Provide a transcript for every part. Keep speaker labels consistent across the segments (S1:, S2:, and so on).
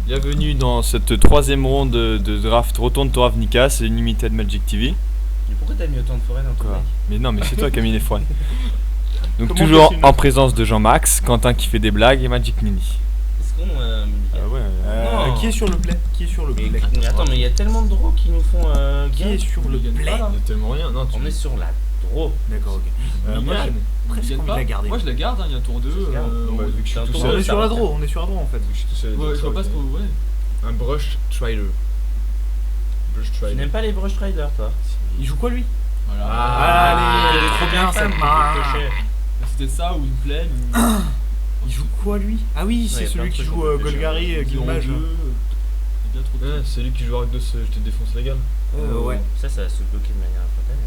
S1: Bienvenue dans cette troisième ronde de draft Retourne to Ravnica, c'est Unlimited Magic TV.
S2: Mais pourquoi t'as mis autant de forêts dans ton deck?
S1: Mais non, mais c'est toi qui as mis les forêts. Donc
S3: Comment
S1: toujours
S3: fait-il
S1: en présence de Jean-Max, Quentin qui fait des blagues et Magic Nini.
S2: Est-ce qu'on
S1: Ah ouais.
S2: Non.
S3: Qui est sur le play? Qui est sur le play?
S2: mais attends, mais il y a tellement de draws qui nous font
S3: Qui
S2: gain.
S3: est sur le play?
S1: Il y a tellement rien. Non,
S2: On est sur la draw.
S3: D'accord, ok. Moi j'ai presque envie de la garder.
S4: Moi je la garde, il y a un tour 2.
S1: bah, vu que je suis tout
S2: on
S1: seul,
S3: On est sur
S2: ça
S3: la
S2: va.
S3: draw, on est sur la draw en fait.
S1: je suis tout seul.
S4: Ouais, je vois pas ce qu'on. Ouais.
S1: Un brush trider. Brush
S2: Tu
S1: trider.
S2: n'aimes pas les brush traders, toi?
S3: Il joue quoi lui?
S4: Voilà.
S3: Allez, elle est trop bien cette main.
S4: C'était ça ou une plaine ou.
S3: Il joue quoi lui? Ah oui,
S2: Ouais,
S3: c'est
S2: y a plein
S3: celui
S2: de
S3: qui
S2: trucs
S3: joue
S2: qu'on peut
S3: Golgari,
S4: Zéro
S3: Guillemage.
S4: jeu. C'est bien trop de
S1: Ouais,
S4: trucs.
S1: c'est lui qui joue avec deux, je te défonce la gueule.
S3: Ouais.
S2: Ça va se bloquer de manière instantanée.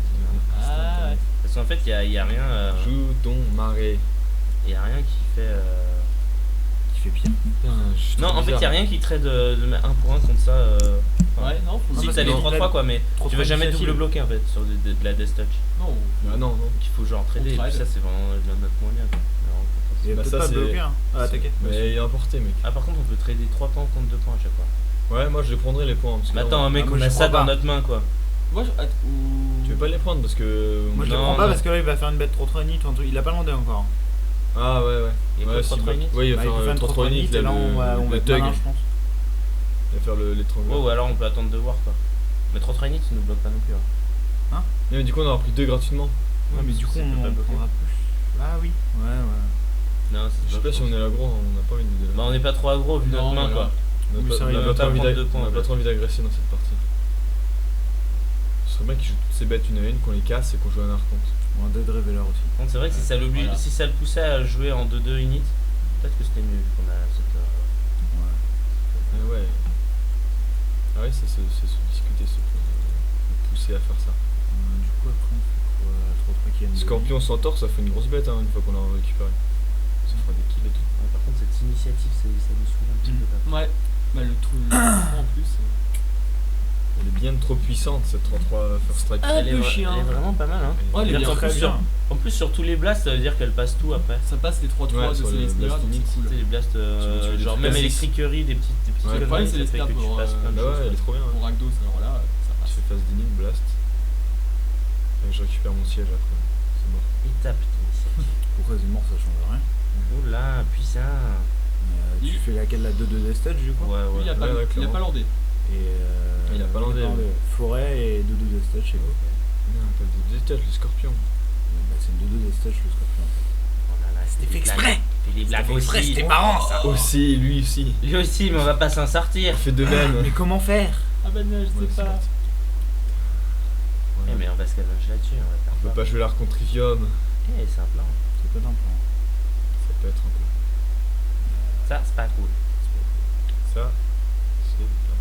S4: Ah ouais.
S2: Parce qu'en fait, il y a rien.
S1: Joue ton marais.
S2: Il y a rien qui fait.
S3: Qui fait pire.
S1: Putain, je suis
S2: Non,
S1: trop
S2: en fait, il y a
S1: bizarre.
S2: rien qui traite de 1 pour 1 contre ça.
S4: Ouais, non, faut
S2: Si
S3: parce
S2: t'as
S3: que
S2: les
S3: non,
S2: 3-3 quoi, mais
S3: trop
S2: tu vas jamais
S3: initiative.
S2: double bloquer en fait sur de la Death Touch.
S4: Non.
S1: Ah non, non.
S2: Donc il faut genre trader, et
S4: On
S2: puis
S4: trade.
S2: ça c'est vraiment notre moyen quoi.
S3: Il y a
S1: Bah,
S3: peut-être
S1: ça,
S3: pas de
S1: c'est-
S3: bloquer hein. Ah t'inquiète.
S1: Mais il est importé, mec.
S2: Ah par contre on peut trader 3 points contre 2 points à chaque fois.
S1: Ouais, moi je les prendrai les points. Parce que
S2: Mais
S1: là,
S2: attends,
S1: on-
S2: mec,
S3: moi,
S2: on
S3: je
S2: a
S3: crois
S2: ça
S3: pas.
S2: dans notre main quoi.
S4: Moi je.
S1: Tu veux pas les prendre parce que.
S3: Moi je le
S2: Non,
S3: prends pas
S2: non.
S3: parce que là il va faire une bête trop init ou un truc. Il a pas demandé encore.
S1: Ah ouais, ouais.
S2: Il
S1: Ouais,
S2: peut
S1: si,
S2: 3 init.
S1: Ouais, il
S3: Bah,
S1: va
S3: il peut
S1: faire
S3: faire une
S1: 3
S3: trop init et là on va
S1: le
S3: être
S1: tug.
S3: malin je pense.
S1: Il va faire l'étrangleur.
S2: Ouais, ou alors on peut attendre de voir quoi. Mais 3 init ça nous bloque pas non plus. Hein.
S1: Non, mais du coup, on aura pris 2 gratuitement.
S3: Ouais mais du coup
S2: Ça peut
S3: on
S2: pas bloquer.
S3: prendra plus. Ah oui. Ouais.
S2: Non,
S1: Je sais pas si on est l'aggro, on n'a pas envie de.
S2: Bah on est pas trop aggro vu notre
S4: Non,
S2: main
S4: voilà.
S2: quoi.
S1: On
S3: Oui,
S1: n'a
S3: ça
S1: pas, on
S3: arrive.
S1: a
S2: On
S1: pas
S2: va
S1: envie
S2: prendre
S1: d'ag-
S2: deux points,
S1: on a
S2: en
S1: pas
S2: fait.
S1: trop envie d'agresser dans cette partie. Ce serait bien qu'ils jouent toutes ces bêtes une à une, qu'on les casse et qu'on joue un archonte.
S3: Ou un Dead Reveler aussi.
S2: Par contre, c'est vrai que si ça l'oblige,
S4: Voilà.
S2: si ça le poussait à jouer en 2-2 init, peut-être que c'était mieux vu qu'on a cette.
S1: Ah ouais. Ah ouais, ça se discuter, se pousser à faire ça.
S3: Du coup après on fait quoi? 3-3 qui aime.
S1: Scorpion Centaure, ça fait une grosse bête hein, une fois qu'on l'a récupéré. Ça fera des kills et tout.
S2: Ouais, par contre, cette initiative, ça nous saoule un petit peu. Là.
S4: Ouais. Bah le trou en plus.
S1: Elle est bien trop puissante cette 3-3 First Strike.
S4: Ah,
S2: Elle est,
S4: peu chiant.
S2: elle est vraiment pas mal. Hein.
S4: Ouais, elle est
S2: C'est-à-dire
S4: bien
S2: qu'en
S3: très
S2: plus,
S3: bien.
S2: en plus, sur tous les blasts, ça veut dire qu'elle passe tout après.
S4: Ça passe les 3-3
S1: Ouais,
S4: de
S1: sur le
S4: Celestia,
S1: blast
S4: donc
S1: init.
S4: c'est
S2: Tu sais,
S4: cool.
S2: les blasts,
S1: Tu veux
S2: genre
S1: des
S2: même
S1: classes.
S2: électriquerie, des petites
S1: Ouais.
S2: conneries,
S4: Le problème,
S2: ça
S4: c'est
S2: fait
S4: les
S2: que tu
S4: pour,
S2: passes plein de
S1: Bah ouais,
S2: choses.
S1: elle est trop bien.
S4: Pour Rakdos, alors là, ça
S1: Je
S4: passe.
S1: fais phase d'init, blast. Et je récupère mon siège après. C'est mort.
S2: Il tape l'initiative.
S3: Pourquoi c'est mort ça change rien.
S2: Oula, puissant.
S3: Tu fais laquelle la 2-2 Destage du coup?
S2: Ouais,
S4: Lui, il
S2: ouais.
S4: a pas,
S1: ouais,
S4: il a
S1: clairement.
S4: pas landé.
S3: Et
S1: Il a pas landé, ouais.
S3: Forêt et 2-2 Destage c'est quoi?
S1: Non, pas de détache, le scorpion.
S3: Bah c'est une 2-2 Destage le Scorpion.
S2: Oh là là,
S3: C'était
S2: des
S3: fait
S2: blagues.
S3: exprès.
S2: Fais des blagues aussi.
S3: marrant ça.
S1: Aussi, lui aussi.
S2: Lui aussi, mais on va pas s'en sortir.
S1: Il fait de même.
S3: Mais comment faire?
S4: Ah bah non, je
S1: Ouais,
S4: sais
S1: c'est
S4: pas.
S1: parti.
S2: Eh, mais on va se scavenge là-dessus, on va faire
S1: On peut
S2: quoi.
S1: pas jouer l'arc contre Trivium.
S2: Eh, c'est un plan.
S3: C'est pas d'un plan.
S1: Ça peut être un peu.
S2: Ça, c'est pas cool.
S1: Ça, c'est pas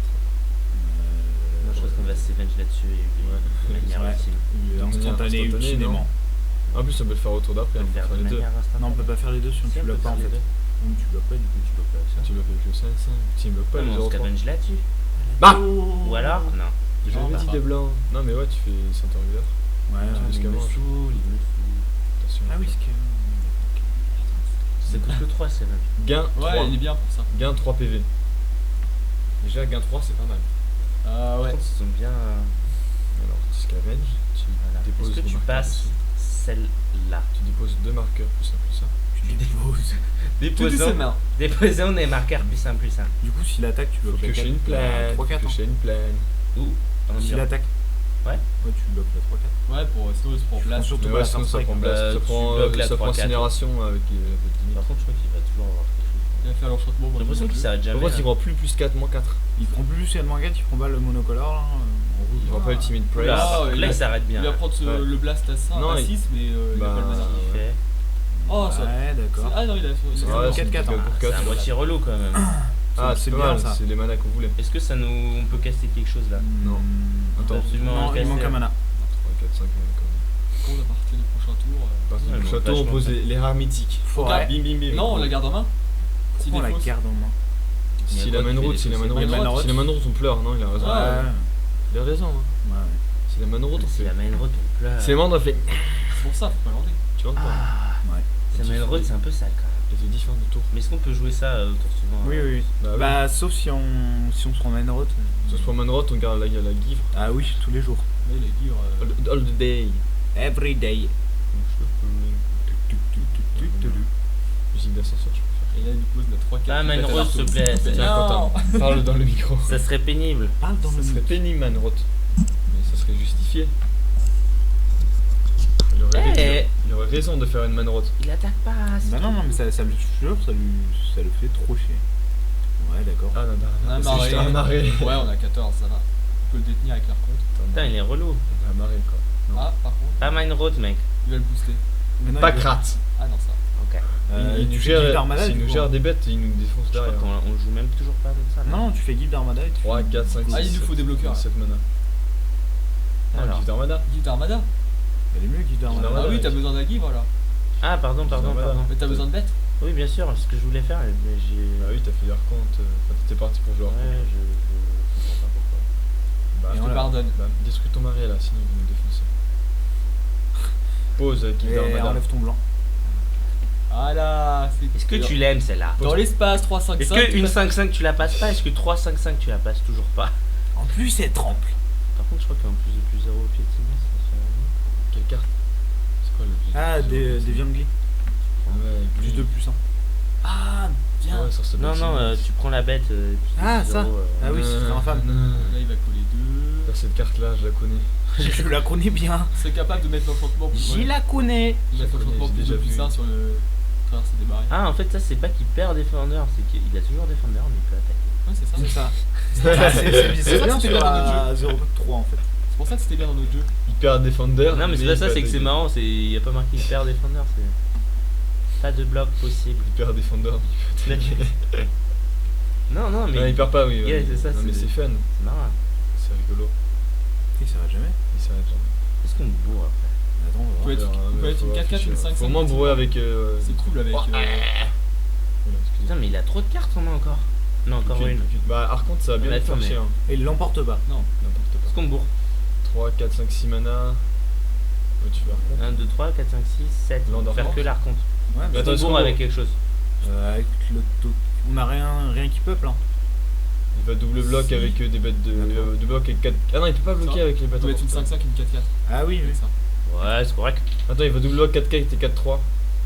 S2: Moi, je pense qu'on va se scavenge là-dessus et de manière
S3: Ouais.
S2: ultime.
S3: Il est
S1: De manière
S3: instantané
S1: instantanée,
S3: ultimément.
S1: trop. En plus, on peut le faire au tour d'après,
S2: On
S1: on
S2: peut
S1: peut
S2: faire
S1: faire
S2: de
S1: les deux.
S2: manière instantanée.
S3: Non on peut pas faire les deux si on
S2: Si,
S3: ne
S2: on
S3: bloque
S2: peut
S3: pas en
S2: faire les
S3: fait.
S2: deux.
S3: Donc tu bloques pas du coup tu bloques pas.
S1: Si tu le fais avec le 5-5, tu me bloques pas
S2: Comment
S1: les
S2: on
S1: 0-3.
S2: scavenge là-dessus.
S1: Bah
S2: Ou alors, non.
S1: J'avais dit des blancs. Non, mais ouais, tu fais Centaure Leader.
S3: Ouais.
S1: Tu veux
S2: Il me
S1: Scavenge.
S2: saoule, il me saoule.
S1: Attention.
S3: Ah oui ce que.
S2: Ça coûte que 3, c'est vrai.
S1: Gain 3.
S4: Ouais, il est bien pour ça.
S1: Gain 3 PV. Déjà, gain 3, c'est pas mal.
S4: Ah
S2: Par
S4: ouais.
S2: contre, ils sont bien.
S1: Alors, tu scavenge, tu
S2: Voilà.
S1: déposes
S2: Est-ce que
S1: deux
S2: tu
S1: marqueurs
S2: passes
S1: dessus.
S2: celle-là?
S1: Tu déposes 2 marqueurs plus 1.
S3: Tu déposes.
S4: Tout ses mains.
S2: Déposons des marqueurs plus 1 plus 1.
S3: Du coup s'il attaque tu
S1: Faut
S3: bloques
S1: que
S3: la
S1: j'ai
S3: 4.
S1: une plaine.
S3: 3-4.
S1: Faut que j'ai une plaine.
S2: Ou un
S3: S'il
S2: mur.
S3: attaque.
S2: Ouais.
S3: Ouais tu bloques la 3-4.
S4: Ouais, pour sinon il se prend place.
S3: Surtout
S1: Mais
S3: pas
S1: ouais,
S3: la
S1: sinon
S3: First
S1: ça
S3: Strike.
S1: prend
S3: hein.
S1: blast,
S2: Bah,
S1: ça
S2: tu
S1: prend
S2: bloques la
S1: ça prend
S2: 3-4.
S1: incinération avec
S2: Par contre, je crois qu'il va toujours avoir quelque chose.
S4: Il va faire l'enchantement.
S2: J'ai l'impression qu'il s'arrête jamais.
S1: Pourquoi
S2: là.
S1: il prend plus 4, moins 4?
S3: Il prend plus et moins 4, il prend pas le monocolore là. En rouge.
S1: Il prend pas Ultimate Praise.
S2: Là,
S4: Ah,
S2: là,
S4: il
S2: il s'arrête bien.
S4: Il va
S2: là.
S4: prendre
S1: Ouais.
S4: le blast à 5,
S1: Non,
S4: à
S1: il-
S4: 6, mais il a pas le
S1: Bah,
S4: mana.
S2: Il fait.
S4: Oh, ça.
S3: Ouais d'accord.
S4: Ah non, il a.
S3: C'est
S1: Ouais,
S3: un
S1: c'est
S3: 4-4.
S1: une
S3: hein.
S1: pour
S2: C'est un
S1: 4.
S2: moitié relou quand même.
S1: Ah,
S3: C'est
S1: c'est
S3: bien,
S1: bien
S3: ça.
S1: c'est les manas qu'on voulait.
S2: Est-ce que ça nous. On peut caster quelque chose là?
S1: Non. Attends.
S2: Absolument
S3: Non, il
S2: casser.
S3: manque un mana.
S1: 3, 4, 5 manas quand même.
S4: Con, à partir du prochain tour.
S1: Parce que
S2: Ouais,
S1: le
S2: mais
S1: château, on
S2: vachement
S1: pose
S2: fait.
S1: les rares mythiques.
S3: Forêt.
S1: Bim bim bim.
S4: Non, on la garde en main. S'il
S3: Pourquoi on la
S4: défausse.
S3: garde en main?
S1: Si la main route, si la main
S4: Il y a
S1: route,
S4: main
S3: route.
S1: si la main route, on pleure, non, il a raison.
S4: Ouais.
S1: Il a raison, hein.
S3: Ouais.
S1: Si la main route, on
S2: Si
S1: fait.
S2: la main route, on pleure.
S1: C'est main, on fait.
S4: C'est pour ça, faut pas lander.
S1: Tu rentres pas.
S3: Ouais.
S2: La main route, c'est un peu sale quand même.
S1: Les différents de tours.
S2: Mais est-ce qu'on peut jouer ça au tour suivant
S3: Oui, oui, oui.
S1: Bah, oui.
S3: Bah, sauf si on se prend main route.
S1: Ça se prend main droite, on garde la givre.
S3: Ah oui, tous les jours.
S4: Là, il est dur.
S1: All the day.
S3: Every day.
S1: Musique d'ascenseur, je préfère.
S4: Et là, il nous pose la 3-4.
S2: Ah, main route, s'il te plaît.
S1: Tiens,
S4: Non.
S1: Quentin, parle dans le micro.
S2: Ça serait pénible.
S3: Parle dans le
S1: Ça serait
S3: mic.
S1: pénible, Manroth. Mais ça serait justifié.
S2: Eh.
S1: Il aurait raison de faire une Manroth.
S2: Il attaque pas. c'est
S3: Bah non,
S2: tout.
S3: non, mais ça le jure, ça le fait trop chier. Ouais, d'accord.
S1: Ah non,
S4: On a
S1: non, c'est
S4: marré.
S1: juste un marré.
S4: Ouais, on a 14, ça va. On peut le détenir avec l'arconte.
S2: Putain, il est relou.
S1: On a marré quoi. Non.
S4: Ah, par contre,
S2: Pas Mine Road, mec.
S4: il va le booster.
S3: Mais non,
S1: Pas
S3: il veut-
S1: Krat.
S4: Ah non, ça.
S2: Ok.
S1: Il
S3: tu
S1: nous
S3: fais Guild
S1: gère,
S3: d'Armada,
S1: s'il
S3: du
S1: nous
S3: coup,
S1: gère
S3: hein.
S1: des bêtes, il nous défonce
S2: Je crois
S1: derrière.
S2: qu'on joue même toujours pas comme ça. là.
S3: Non, tu fais Guild d'Armada et tu
S1: 3, 4, 5, 6.
S4: Ah, il nous faut des bloqueurs.
S1: 7 mana.
S2: Alors.
S1: Guild Armada.
S4: Guide Armada.
S3: Elle est mieux Guild d'Armada.
S1: Armada.
S4: Ah oui, t'as besoin d'un guide, voilà.
S2: Ah, pardon.
S1: Voilà.
S4: Mais t'as besoin de bêtes.
S2: Oui, bien sûr, c'est ce que je voulais faire. Mais j'ai.
S1: Bah oui, t'as fait l'Arconte. Enfin, t'étais parti pour jouer
S2: Ouais,
S1: Arconte.
S2: je comprends pas pourquoi.
S1: Bah,
S4: Je te
S3: voilà.
S4: pardonne.
S1: bah, détruis ton mari là, sinon il va nous défoncer. Pause avec Guild
S3: Et
S1: Armada.
S3: enlève ton blanc.
S4: Voilà, c'est.
S2: Est-ce que tu l'aimes celle-là?
S4: Dans l'espace 3, 5, 5.
S2: Est-ce que une 5-5 tu la passes pas? Est-ce que 3-5-5 tu la passes toujours pas?
S3: En plus, elle trempe.
S2: Par contre, je crois qu'en plus de plus 0 au pied de Timos, ça fait
S1: Quelle carte? C'est quoi le plus?
S3: Ah, des Viangli.
S1: Ouais,
S3: Plus 2, plus 1. Ah, bien.
S1: Ouais, ça se
S2: Non, non, tu prends la bête.
S3: Ah, ça. Ah oui, ce serait infâme.
S4: Là, il va coller 2.
S1: Cette carte là, je la connais.
S3: Je la connais bien.
S4: C'est capable de mettre l'enchantement.
S3: J'y la connais.
S4: Il
S1: Je
S4: a
S1: la connais,
S4: l'enchantement
S1: j'ai
S4: plus 2
S1: déjà
S4: plus
S1: vu.
S4: 1 sur le traverser des barrières.
S2: Ah, en fait, ça, c'est pas qu'il perd Defender, c'est qu'il a toujours Defender, mais il peut attaquer.
S4: Ouais, c'est ça.
S3: C'est ça.
S1: Ouais,
S3: C'est
S4: ça,
S3: bien
S4: c'était
S3: sur
S4: bien dans
S3: la 0.3 en fait.
S4: C'est pour ça que c'était bien dans notre jeu.
S1: Hyper Defender.
S2: Non, mais c'est pas ça,
S1: il
S2: c'est que
S1: peut
S2: c'est
S1: attaquer.
S2: marrant, il y a pas marqué il perd Defender, c'est. Pas de bloc possible.
S1: Hyper Defender. il peut attaquer.
S2: Non, non, mais.
S1: Non, il perd pas, oui.
S2: Ouais,
S1: ouais.
S2: c'est ça,
S1: Non, mais
S2: c'est-
S1: c'est fun.
S2: C'est marrant.
S1: C'est rigolo.
S3: Il s'arrête jamais.
S1: Il s'arrête jamais.
S2: Est-ce qu'on bourre après?
S3: Attends, on va
S4: peut
S3: voir.
S4: être- on peut être une 4-4, une 5-5.
S1: Faut au moins bourrer avec.
S4: C'est cool avec.
S1: Voilà, excusez-moi.
S2: Putain, mais il a trop de cartes en main encore. Non, encore
S1: Plus,
S2: une.
S1: plus. Bah, Arconte, ça va bien
S2: Ouais,
S1: le faire
S2: attends,
S1: chier.
S2: mais-
S1: hein.
S3: Et il l'emporte pas.
S4: Non.
S1: N'importe
S2: Est-ce
S1: pas.
S2: qu'on bourre?
S1: 3, 4, 5, 6 mana. Ouais, tu fais Arconte.
S2: 1, 2, 3, 4, 5, 6, 7. On va
S1: L'endormant.
S2: faire que l'arconte.
S3: Ouais, mais
S1: Attends,
S2: On
S1: est-ce
S2: bourre
S1: qu'on
S2: avec
S1: bourre
S2: quelque chose.
S3: avec le taux. On a rien qui peuple hein.
S1: Il va double bloc
S4: Si.
S1: avec des bêtes de. Il va double bloc avec 4. Ah non, il peut pas bloquer
S4: Ça.
S1: avec les
S4: Ça
S1: bêtes.
S4: doit être une 5-5, une 4-4.
S3: Ah oui, oui.
S4: C'est ça.
S2: Ouais, c'est correct.
S1: Attends, il va double bloc 4K avec tes 4-3.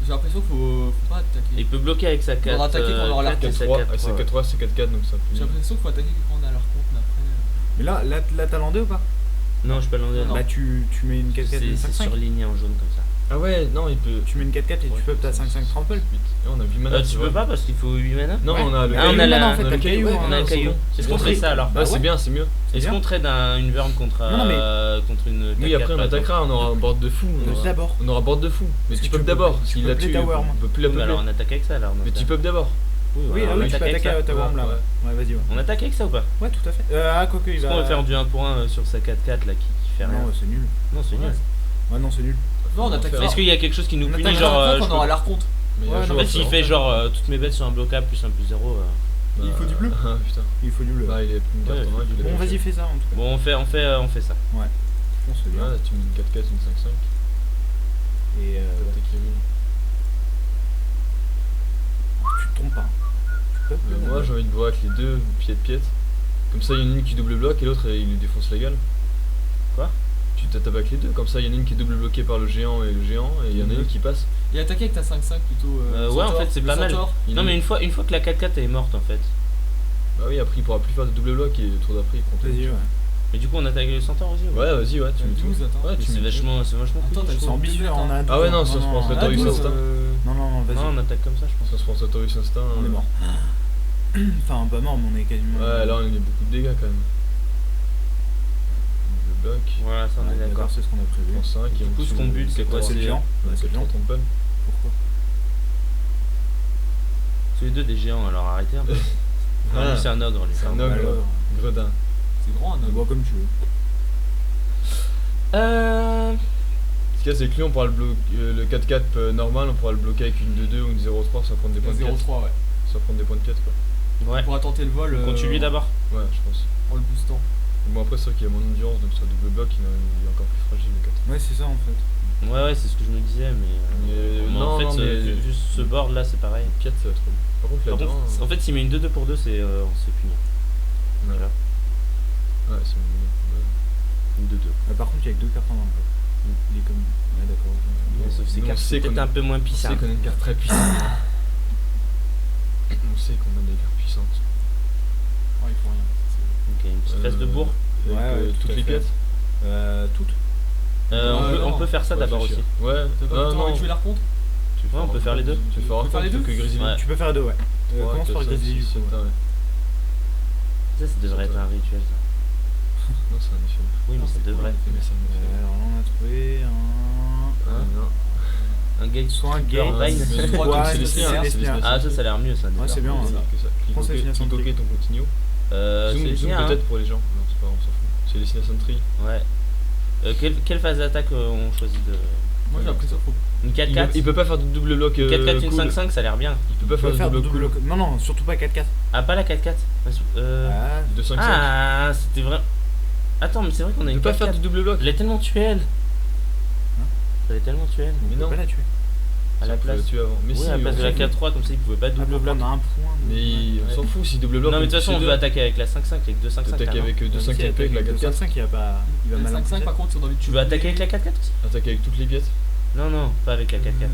S4: J'ai l'impression qu'il faut pas attaquer.
S2: Il peut bloquer avec sa 4.
S4: aura attaqué quand on aura l'arconte.
S1: 4-3. Ah, c'est 4-3, c'est 4-4 donc ça
S4: J'ai
S1: peut.
S4: l'impression qu'il faut attaquer quand on a l'arconte, mais après.
S3: Mais là t'as landé ou pas?
S2: Non, je peux l'enlever.
S4: Non.
S3: Bah tu mets une 4-4 et une
S2: C'est
S3: 5-5.
S2: surligné en jaune comme ça.
S1: Ah ouais, non, il peut.
S3: Tu mets une 4-4 et tu peuple ta 5-5 trample.
S1: 8. Et on a 8 mana.
S2: Tu
S1: c'est
S2: peux
S1: vrai.
S2: pas parce qu'il faut 8 mana.
S1: Non,
S3: Ouais.
S1: on a le.
S2: Ah, on a
S3: caillou,
S2: la-
S3: non, en fait,
S1: on a
S3: t'as
S1: le
S3: le caillou.
S1: caillou,
S2: On a
S1: ouais,
S2: un
S1: c'est
S2: caillou.
S1: bon.
S2: Est-ce
S1: C'est
S2: qu'on
S1: bon.
S2: fait ça alors?
S1: Bah, c'est bien, c'est mieux.
S2: Est-ce
S3: bien.
S2: qu'on trade une burn contre,
S3: Non, mais-
S2: contre une.
S1: Oui,
S2: 4-4,
S1: après on
S2: par exemple?
S1: attaquera, on aura un board de fou.
S3: Mais d'abord.
S1: On aura board de fou. Mais
S3: Parce
S1: tu
S3: que
S1: peux
S3: tu
S1: d'abord.
S3: peux-
S1: S'il
S3: tu
S1: l'a
S3: peux
S1: tué,
S3: play ta worm.
S1: on peut plus la
S2: Oui, mais alors
S1: peupler.
S2: on attaque avec ça alors. dans
S1: Mais
S2: ce
S1: tu
S2: cas.
S1: peux d'abord.
S2: Oui,
S3: Oui,
S2: voilà,
S3: ah
S2: on
S3: oui, tu
S2: attaque
S3: peux
S2: avec
S3: attaquer
S2: ça.
S3: ta worm là.
S1: Ouais.
S3: Ouais, vas-y, ouais.
S2: On attaque avec ça ou pas?
S3: Ouais, tout à fait. Ah, quoique il
S2: Est-ce
S3: va.
S2: qu'on va faire du 1 pour 1 sur sa 4-4 là qui fait rien?
S3: Non, c'est nul.
S2: Non, c'est nul.
S3: Ouais, non, c'est nul.
S4: Non, on attaque
S1: faire.
S4: pas.
S2: Est-ce qu'il y a quelque chose qui nous
S3: On
S2: punit
S3: attaque
S2: genre.
S4: quand
S2: je
S4: on aura
S2: peux-
S4: l'arconte.
S1: Mais
S3: Ouais,
S1: un
S3: non,
S1: jour,
S2: En fait,
S1: ça
S2: s'il
S1: va.
S2: fait genre toutes mes bêtes sur un bloquable plus 1 plus 0.
S4: Il faut du bleu.
S1: Ah putain.
S3: Il faut nul.
S1: Bah, il est plus une carte
S2: Ouais,
S1: en main. je l'ai
S3: Bon,
S1: fait.
S3: vas-y, fais ça en tout cas.
S2: Bon, on fait ça.
S3: On se bien.
S1: Ouais, tu mets une 4-4, une 5-5.
S3: Et
S1: T'as attaqué lui.
S3: tu te trompes pas. Tu peux
S1: Mais moi j'ai envie de voir avec les deux pied. Comme ça, il y en a une qui double bloc et l'autre il lui défonce la gueule.
S2: Quoi?
S1: Tu t'attaques avec les deux, comme ça il y en a une qui est double bloquée par le géant et il y en a une qui passe.
S4: Et attaquer avec ta 5-5 plutôt.
S2: Ouais, en
S4: Centaure,
S2: fait, c'est
S4: le
S2: pas mal.
S4: Centaure.
S1: Il
S2: Non,
S1: est-
S2: mais une fois que la 4-4 est morte en fait.
S1: Bah oui, après il pourra plus faire de double bloc et le tour d'après il compte.
S3: Vas-y, ouais.
S2: Mais du coup, on attaque le centaure aussi ou pas?
S1: Ouais, vas-y, ouais, tu
S4: T'as
S1: mets tout.
S4: 12, attends.
S1: Ouais,
S2: Mais
S1: tu
S2: c'est
S1: mets tout.
S2: vachement
S4: Attends,
S2: cool.
S4: t'as
S3: C'est
S4: chaud.
S3: ambitieux, on a.
S1: Ah ouais, non, ça se prend
S3: non,
S1: le
S3: non,
S1: Taurus
S3: non,
S1: Instinct.
S3: Non, non,
S2: Non, on
S3: vas-y.
S2: attaque comme ça, je pense.
S1: Ça se prend sur Taurus Instinct.
S3: On est mort. Enfin, pas mort, mais on est quasiment.
S1: Ouais, là on a beaucoup de dégâts quand même. Double bloc.
S2: Voilà, ça on est d'accord.
S3: C'est ce qu'on a prévu.
S1: On 5
S2: Du coup, ce qu'on bute, c'est quoi?
S3: C'est le géant. Ouais, c'est le géant.
S1: ton pun.
S3: Pourquoi?
S2: Tous les deux des géants, alors arrêtez un peu.
S1: Voilà.
S2: Non, lui, c'est un ogre, lui.
S1: C'est un ogre.
S3: Alors,
S1: Gredin.
S4: C'est grand, un
S3: on
S4: homme.
S3: voit comme tu veux.
S1: Ce qu'il y a, c'est que lui, on pourra le 4-4 normal, on pourra le bloquer avec une 2-2 ou une 0-3 sans prendre des points de 4.
S4: 0-3, ouais.
S1: Sans prendre des points de 4 quoi.
S2: Ouais.
S4: On pourra tenter le vol.
S2: On continue d'abord.
S1: Ouais, je pense.
S4: En le boostant.
S1: Bon, après, c'est vrai qu'il y a moins d'endurance, donc sur double bloc, il est encore plus fragile le 4.
S3: Ouais, c'est ça en fait.
S2: Ouais, c'est ce que je me disais, mais.
S1: non,
S2: en fait,
S1: non, mais-
S2: juste ce board là, c'est pareil.
S1: Piat, ça va trop. Par contre,
S2: Par
S1: là-dedans.
S2: contre, en fait, s'il met une 2-2 pour 2, c'est on se fait punir.
S1: ouais,
S2: Voilà.
S1: ouais, c'est
S2: Une 2-2.
S3: Par contre, il y a que 2 cartes en main.
S2: Mm.
S3: Il est comme. Ouais, d'accord.
S2: Ouais, sauf que ces
S1: nous, on
S2: cartes,
S1: sait
S2: c'est peut-être
S1: qu'on a-
S2: un peu moins
S1: On
S2: puissant.
S1: sait qu'on a une carte très puissante. On sait qu'on a des cartes puissantes.
S4: Oh, il faut rien.
S2: Ok, une petite phase de bourre.
S1: Avec
S3: Ouais, tout
S1: toutes
S3: à
S1: les
S3: fait.
S1: pièces.
S3: Toutes.
S4: non.
S2: On peut faire ça
S1: Faut
S2: d'abord aussi.
S1: réfléchir. Ouais,
S4: T'as pas envie de jouer l'archonte?
S2: Ouais, on peut faire les deux.
S1: Tu peux faire
S4: On peut faire les deux
S1: que Grizzly.
S2: Ouais.
S3: Tu peux faire les deux, ouais. Commence par Grizzly du coup.
S2: Ça devrait être un rituel, ça.
S1: Non, c'est un effet.
S2: Oui, mais ça devrait.
S1: Mais c'est un effet.
S3: Alors là, on a trouvé un.
S2: Hein
S1: Non.
S2: Un gate
S3: Soit un
S2: Super
S3: gate,
S2: Vine.
S1: mais-
S4: Trois
S3: Ouais,
S4: comme
S1: c'est les
S4: c'est
S1: Snéas,
S3: les
S1: c'est les
S3: Snéas.
S1: Snéas.
S2: Ah, ça a l'air mieux, ça.
S3: Ouais, c'est bien.
S1: C'est
S3: ça.
S1: que ça.
S3: Pense que c'est Snéas
S1: Cliquez
S3: Sentry.
S1: ton continuo. Zoom
S2: C'est bien, hein.
S1: peut-être pour les gens. Non, c'est pas grave, on s'en fout. C'est les Snéas Sentry.
S2: Ouais. Quelle phase d'attaque on choisit de.
S4: Moi j'ai l'impression qu'il faut.
S2: Une
S1: Il
S2: 4-4
S1: peut pas faire de double bloc.
S2: 4-4, une
S1: cool.
S2: 5-5, ça a l'air bien.
S1: Il peut pas
S3: Tu peux
S1: faire de double bloc.
S3: bloc. Non, non, surtout pas 4-4.
S2: Ah, pas la 4-4.
S3: Ah,
S1: De 5-5.
S2: Ah, c'était vrai. Attends, mais c'est vrai qu'on a
S1: Il
S2: une
S1: peut pas faire
S2: 4-4.
S1: de double bloc.
S2: Elle est tellement tuée, elle. Elle est tellement tuée, elle.
S3: on
S1: Mais
S3: peut
S1: non.
S3: pas la tuer.
S2: À la
S1: On peut
S2: place.
S1: tuer avant. Mais
S2: Oui,
S1: si,
S2: à la place
S1: on
S2: de la
S1: s'en fout.
S2: 4-3, comme ça, il pouvait pas
S3: Ah,
S2: double
S3: donc
S2: bloc.
S3: on a un point.
S1: Mais on s'en fout si double bloc.
S2: Non, mais de toute façon, on
S1: peut
S2: veut attaquer avec la 5-5, avec 2-5-5.
S1: attaquer
S2: là, non
S1: avec 2-5 épées avec la 4-4.
S3: 5 il va pas. Il va
S4: Le
S3: mal
S4: 5-5 par contre, si on a envie de
S2: Tu veux attaquer avec la 4-4 aussi?
S1: Attaquer avec toutes les pièces.
S2: Non, non, pas avec la 4-4.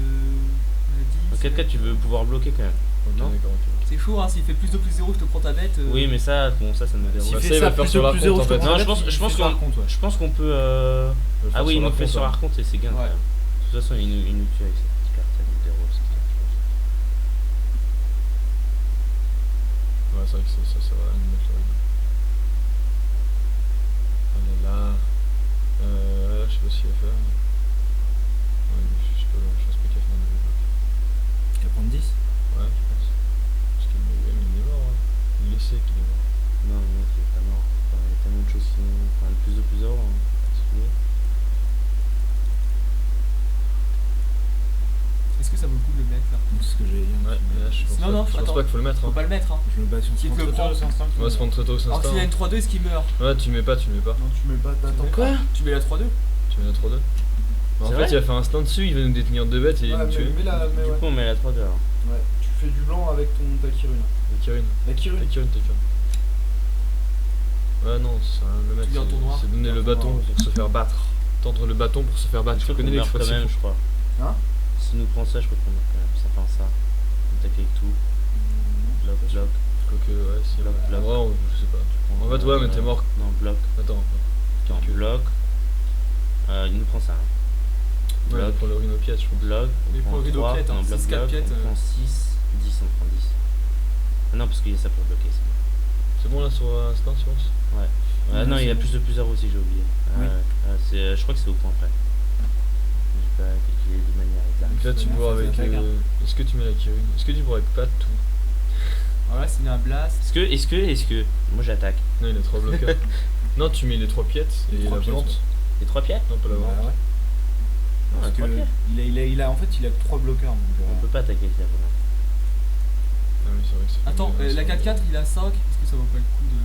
S2: En 4-4, tu veux pouvoir bloquer quand même.
S1: Ok,
S2: Non.
S1: d'accord, ok.
S4: C'est chaud, hein, s'il fait plus de plus 0, je te prends ta bête.
S2: Oui, mais ça, bon, ça me dérange.
S3: S'il
S1: Bah,
S3: fait
S1: ça, il
S3: ça
S1: va faire
S3: plus
S1: sur
S3: de
S1: la
S3: plus
S1: compte,
S3: 0,
S1: en fait.
S2: Non, je pense
S3: qu'on.
S2: je pense qu'on peut.
S1: On va faire
S2: Ah oui,
S1: sur
S2: il
S1: la
S2: nous fait
S1: compte,
S2: sur
S1: hein.
S2: Archonte et c'est gain.
S4: Ouais.
S2: quand même. De toute façon, il nous tue avec cette petite carte, elle nous déroule cette carte, je
S1: Ouais, c'est vrai que ça va nous mettre le rythme. Ah là là. Là, je sais pas ce qu'il va faire. Ouais, mais je sais pas qu'il va faire un double bloc.
S3: Il va prendre 10.
S1: Ouais, je pense. Parce qu'il est mort. Hein. Il le sait qu'il est mort.
S2: pense. Non, mais mec, il est pas mort. Enfin, il y a tellement de choses qui sont. Enfin, le plus de plus 0, hein. Si tu veux.
S4: Est-ce que ça vaut le coup de le mettre là?
S3: C'est ce que j'ai dit.
S1: Ouais, mais là, je pense
S4: Non, non,
S1: pas
S4: attends.
S1: qu'il faut le mettre.
S4: Faut
S1: Hein.
S4: pas le mettre, hein.
S3: Je me bats sur
S4: Qui te le prend?
S1: On va se prendre très tôt, c'est
S4: Alors s'il y a une
S1: instant.
S4: 3-2, est-ce qu'il meurt?
S1: Ouais, tu mets pas.
S3: Non, tu mets pas. T'attends.
S2: Quoi?
S4: Tu mets la 3-2?
S1: Tu mets la 3-2. Bah, en
S2: C'est
S1: fait,
S2: vrai
S1: il va faire un stand dessus, il va nous détenir 2 bêtes et il va nous tuer.
S3: mais là, mais
S2: Du coup, on met la 3-2 alors.
S3: Ouais, tu fais du blanc avec ta Kirune.
S1: La Kirin.
S3: La Kirune.
S1: La Kirin, t'es Kirin. Ouais, non, c'est rien de le mettre.
S4: viens en tournoi.
S1: C'est donner le
S3: En
S1: bâton
S3: tournoi.
S1: pour se faire battre. Tendre le bâton pour se faire battre.
S2: Je
S1: Tu
S2: crois qu'on
S1: connais
S2: meurt quand
S1: l'expression.
S2: même, je crois.
S3: Hein?
S2: S'il nous prend ça, je crois qu'on meurt quand même. Ça fait un ça. On attaque avec tout. Bloc, bloc.
S1: Quoique, ouais, si.
S2: Bloc, bloc.
S1: Ouais, je sais pas. En fait, ouais, mais t'es mort.
S2: Non, bloc.
S1: Attends.
S2: Non,
S1: Calcul.
S2: bloc. Il nous prend ça. Hein.
S1: Ouais,
S2: Bloc.
S1: pour le rhinopièce, je pense.
S2: Bloc.
S4: Mais
S2: On
S4: pour
S2: prend
S4: le
S2: 3.
S4: rideau-piète, hein,
S2: Non, bloc,
S4: 6, 4
S2: bloc.
S4: piètes,
S2: On prend 6. 10, on prend 10. Ah non, parce qu'il y a ça pour bloquer. C'est bon.
S1: C'est bon là sur instant, tu penses?
S2: Ouais.
S3: Ouais,
S2: Non, il y a
S3: c'est
S2: plus de plus 0 aussi, j'ai oublié.
S3: Oui.
S2: Je crois que c'est au point près. J'ai pas calculé de manière exacte.
S1: Donc là, tu
S3: Ouais,
S1: bois
S3: ça
S1: avec.
S3: fait attaque,
S1: Est-ce que tu mets la Kirin? Est-ce que tu bois avec pas tout?
S4: Alors là, s'il a un blast.
S2: Est-ce que. Moi j'attaque.
S1: Non, il a 3 bloqueurs. Non, tu mets les 3 piètes et
S3: Les
S1: la
S3: 3 piètes,
S1: volante.
S2: Les 3 pieds?
S1: Non, pas la volante.
S3: Bah ouais.
S2: Non,
S3: Parce
S2: les 3
S3: que
S2: pieds.
S3: en fait, il a que 3 bloqueurs. Donc,
S2: On peut pas attaquer avec la volante.
S1: Ah oui, c'est vrai que c'est.
S4: Attends, la 4-4, il a 5. Est-ce que ça vaut pas le coup de.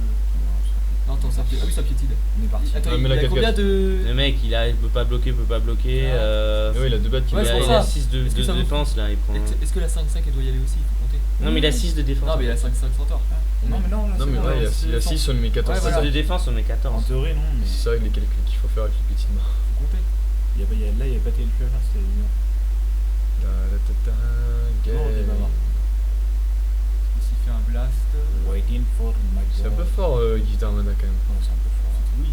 S4: Non, attends, ça piétine. Ah oui, ça piétine.
S3: On est parti.
S4: Attends,
S1: Ouais, mais
S4: il
S1: la
S4: a
S1: 4-4.
S4: combien de.
S2: Le mec, il peut pas bloquer,
S1: Mais oui, il a 2 bêtes qui
S4: Ouais,
S2: il
S4: c'est
S2: a,
S4: pour
S2: il a
S4: ça.
S2: 6 de
S4: Est-ce que ça vaut-
S2: défense là, il prend.
S4: Est-ce que la 5-5 elle doit y aller aussi? Il faut compter.
S2: Non, mais il a 6 de défense.
S4: Non, mais il a 5-5 centaures.
S3: Non, mais non, là,
S1: Non,
S3: c'est
S1: mais
S3: bon,
S1: ouais,
S3: là,
S1: il a 6, on lui met 14.
S4: Ouais,
S2: Six
S4: voilà.
S2: de défense, on met
S3: En
S2: 14.
S3: théorie, non, mais
S1: C'est ça avec les calculs qu'il faut faire avec les petits mains.
S4: Faut compter.
S3: là, il n'y a pas de calcul à faire, c'était évident.
S1: Game.
S3: Non, on est pas mort.
S4: S'il fait un blast.
S3: Waiting for my
S1: C'est un peu fort, Guitar Mana quand même.
S3: Non, c'est un peu fort.
S4: Oui.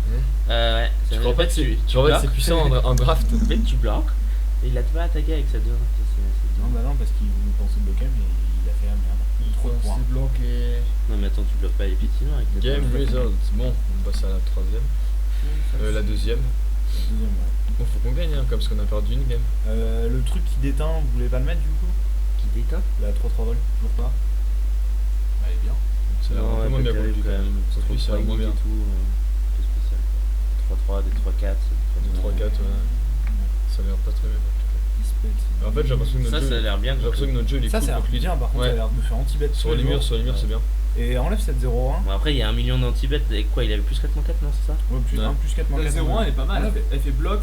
S2: Ouais.
S1: Tu crois pas que c'est puissant en draft?
S2: En fait, tu bloques. Et il a pas attaqué avec sa 2.
S3: Non, bah non, parce qu'il pensait bloquer, mais il a fait la merde. Trop de points.
S4: bloqué.
S2: Non, mais attends, tu bloques pas effectivement avec ta
S1: Game
S2: 2.
S1: Results. Bon, on passe à la 3ème. La 2ème.
S3: Deuxième, ouais.
S1: Bon, faut qu'on gagne, hein, comme parce qu'on a perdu une game.
S3: Le truc qui déteint, vous voulez pas le mettre du coup?
S2: Qui déteint?
S3: La 3-3 vol, toujours pas? Bah, elle est bien.
S1: Ça a l'air un peu
S2: ouais,
S1: moins
S2: pas
S1: bien
S2: terrible
S1: compliqué
S2: quand même.
S1: Sauf que c'est moins bien.
S2: Et tout. C'est spécial. 3-3, des 3-4.
S1: 3-4, ouais. Ça a l'air pas très bien.
S3: Dispel, c'est
S1: En fait, j'ai l'impression que
S2: Ça,
S1: notre
S2: ça a
S1: jeu.
S2: l'air bien.
S1: J'ai l'impression que notre jeu il est
S3: ça,
S1: cool
S3: ça a l'air
S1: pour lui.
S3: bien, par contre,
S1: Ouais.
S3: ça a l'air de faire anti-bet
S1: Sur les murs, c'est bien.
S3: Et enlève cette 0-1.
S2: Bon, après, il y a 1 million d'anti-bet. Et quoi, il avait plus 4-4, non, c'est ça?
S3: Ouais, plus
S1: Ouais.
S3: 1, plus 4, moins
S4: La
S3: 4.
S4: 0-1 elle est pas mal. Elle fait bloc.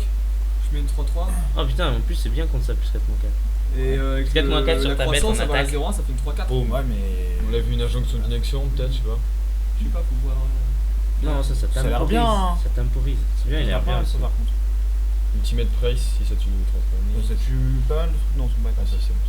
S4: Tu mets une 3-3.
S2: Oh putain, en plus c'est bien contre ça, plus 4 4.
S4: Et avec
S2: 4 moins 4 sur
S4: la
S2: ta bête
S4: croissance,
S2: en
S4: ça va à
S2: attaque.
S4: 0-1, ça fait une 3-4.
S3: Ouais, mais.
S1: On l'a vu une injonction d'inaction, peut-être, je sais pas.
S4: Je sais pas, faut voir.
S2: Non, ça
S3: Ça a l'air
S2: temporise.
S3: bien, hein.
S2: Ça temporise. C'est bien, il a l'air bien.
S3: ça par contre.
S1: Ultimate Price, si ça tue transformé.
S3: Ça tue pas mal de trucs dans son bac.
S1: Ah si, c'est bon,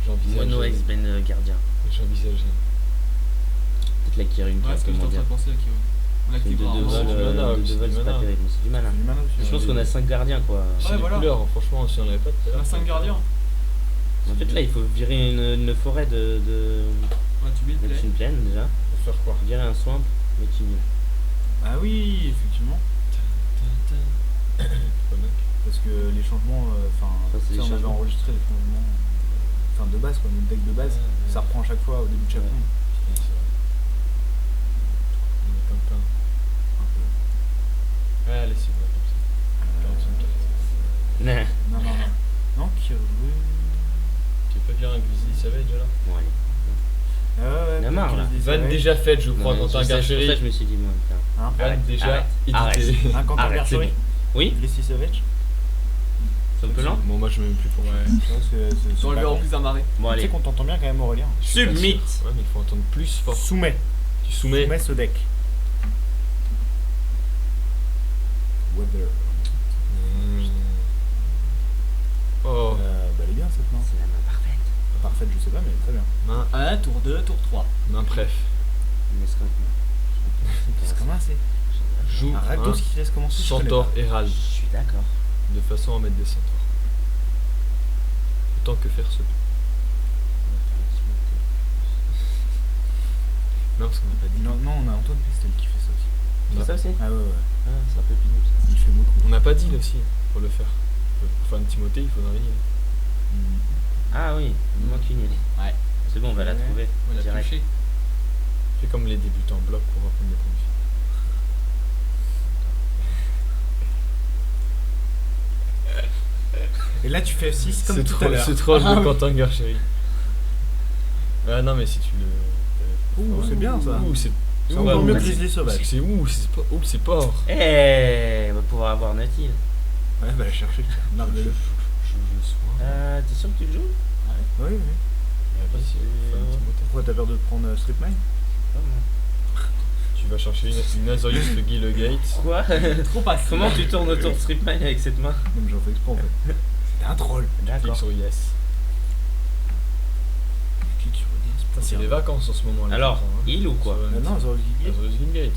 S1: j'envisage.
S2: Mono X Ben Gardien.
S1: J'envisage.
S2: Peut-être l'acquérir une
S4: Ouais,
S2: carte
S4: ce que j'étais en train
S2: mondiale.
S4: de penser là, Kiro. On
S2: C'est
S4: l'active
S2: de
S4: rarement.
S2: vol,
S1: c'est du mana,
S2: de
S1: c'est
S2: vol,
S1: du
S2: c'est pas
S1: mana.
S2: terrible, mais c'est du malin.
S3: Du mana aussi.
S2: Je pense qu'on a 5 gardiens quoi.
S1: C'est
S4: Ouais,
S1: les
S4: voilà.
S1: couleurs, franchement, si on avait pas tout à
S4: On
S1: l'heure.
S4: a 5 gardiens.
S2: En fait là il faut virer une forêt de
S4: Ouais, tu mets le play.
S2: Neptune Plaine déjà.
S1: Pour faire quoi?
S2: Virer un swamp, Neptune.
S3: Ah oui, effectivement. Parce que les changements, enfin,
S2: Ça, c'est
S3: tu sais,
S2: des
S3: on avait
S2: changements.
S3: enregistré les changements, enfin de base quoi, notre deck de base,
S1: Ouais,
S3: ça
S1: ouais.
S3: reprend à chaque fois au début de chaque
S2: Ouais.
S3: round.
S1: On est comme plein.
S3: Un peu.
S1: Ouais, allez, c'est bon, comme ça. 45
S2: Nah.
S3: Non, non, non. Non, qui
S1: Tu veux pas virer un Grizzly Savage là?
S2: Bon allez.
S3: Ah ouais,
S2: Il y en a marre, là.
S1: Van déjà faite, je crois,
S2: Non,
S1: quand
S2: c'est
S1: un
S2: pour ça que je
S1: Garchery.
S2: me suis dit moi. putain.
S3: Hein
S1: Van
S2: Arrête,
S1: déjà
S2: arrête,
S1: édité.
S3: Un Quentin
S2: Arrête, c'est
S3: Garchery,
S2: bon. Oui,
S3: Gristy Savage.
S2: c'est un peu lent.
S1: Bon, moi je mets même plus pour
S4: Ouais.
S3: Je pense que c'est
S4: Dans le
S3: pas
S4: verre en
S3: con.
S4: plus amarré.
S2: Bon
S3: Tu sais
S2: allez.
S3: qu'on t'entend bien quand même, Aurélien.
S1: Je suis pas
S2: Submit.
S1: sûr. Ouais, mais il faut entendre plus fort.
S3: Soumets.
S1: Tu soumets.
S3: Soumets ce deck. Weather.
S1: Oh,
S3: Bah elle est bien cette main.
S2: C'est la main parfaite.
S3: Parfaite, je sais pas, mais elle est très bien.
S1: main,
S4: 1, tour 2, tour 3.
S1: main préf.
S2: Mais c'est
S3: C'est comment c'est
S1: Joue
S3: un Rakdos
S1: un
S3: qui laisse commencer. je connais
S1: Centaure
S3: pas.
S1: Herald,
S2: Je suis d'accord.
S1: de façon à mettre des centaures. Autant que faire se peut. Non, parce qu'on n'a pas dit.
S3: Non, non, on a Antoine Pestel qui fait ça aussi.
S2: C'est ça aussi?
S3: Ah ouais, ouais.
S2: Ah, c'est un peu pénible ça.
S3: Il fait beaucoup.
S1: On n'a pas dit là aussi, pour le faire. Pour faire une Timothée, il faudra venir.
S2: Ah oui, il manque une île.
S4: Ouais.
S2: C'est bon, on va la
S3: Ouais.
S2: trouver.
S4: On l'a
S2: Direct.
S4: touché.
S1: Fais comme les débutants bloc pour apprendre les produits.
S3: Et là, tu fais F6 comme tout à l'heure.
S1: C'est troll
S4: Ah
S1: de
S4: oui.
S1: Quentin Garchery. Ah non, mais si tu le.
S3: Ouh, c'est bien ça.
S1: Ouh, c'est.
S3: C'est
S1: ouh,
S3: encore
S1: ouh,
S3: mieux que
S1: c'est-
S3: Grizzly Sauvage.
S1: C'est c'est port.
S2: Eh, on va pouvoir avoir notre île.
S3: Ouais, bah la chercher, tiens. Marque-le.
S1: Je sois.
S2: T'es sûr que tu le joues?
S3: Oui, oui.
S1: Pas si, faut une Timothée.
S3: Pourquoi t'as peur de prendre Strip Mine?
S2: Pas moi.
S1: Tu vas chercher une Azorius de Guy le Gate.
S2: Quoi?
S4: Trop passé.
S2: Comment tu tournes autour de Strip Mine avec cette main?
S3: Non, mais j'en fais exprès en fait. C'était un troll.
S1: Clique
S2: D'accord.
S1: sur Yes.
S3: Je clique sur Yes.
S1: Putain, c'est les vacances en ce moment.
S2: Alors, île ou quoi?
S3: Non, Azorius Giggle.
S1: Azorius Gate.